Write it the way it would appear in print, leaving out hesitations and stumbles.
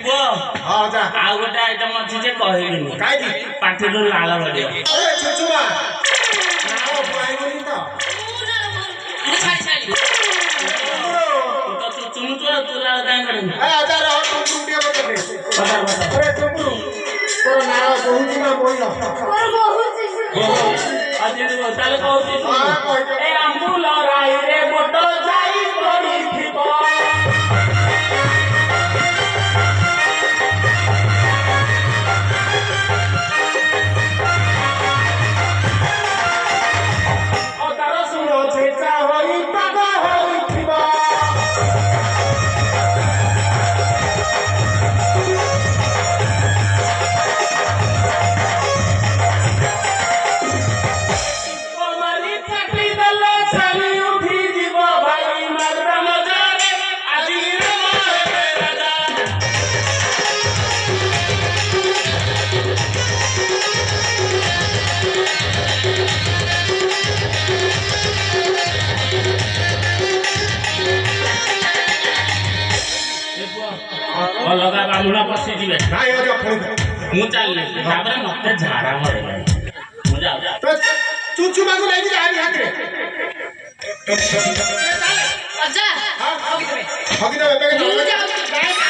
ପୁଅ ହଁ ଯା ଆଉ ଗୋଟେ ଆଇଟମ ଅଛି ଯେ କହିବିନି କାହିଁକି ପାଟିରୁ ଲାଳ ବାଡିବ ଏ ଛୁଛୁମା ନାଳ ପାଇବନି ତ ଚୁମୁଚୁ ଆଉ ତୁ ଲାଳ କାଇଁ କରିବୁ ଏ ଆଚାର ଟୁକୁରୁ ଟିକେ ମତେ ଦେ କଥା କଥା ଆରେ ଟୁକୁରୁ ତୋର ନାଳ ବହୁଛି ନା ବୋଇଲ ତାହେଲେ କହୁଛି ଏ ଆମ୍ବୁଲ ରାଇରେ ବୋଟ ଯାଇ ପଡିଥିବ ଅଦାର ଶୁଣ ଛେଚା ହୋଇ ପାଗ ହୋଇଥିବ କମାରି ଫାଟି ଦେଲେ ଛାଲି ଉଠିଯିବ ଭାଇ ମାର୍ଦା ମଜାରେ ଆଜି ରାଜା ଅଲଗା ବାଲୁଣା ପଶିଯିବେ ନାଇଁ ଅଜା ଫଳି ମୁଁ ଚାଲିଲି ତାପରେ ମତେ ଝାଡା ମରିଲାଣି ମୁଁ ଯାଉଛି ଚୁଛୁମାକୁ ନେଇକି ଯାଆନି ହାତରେ ଅଜା ହଗିଦେବେ ଏବେ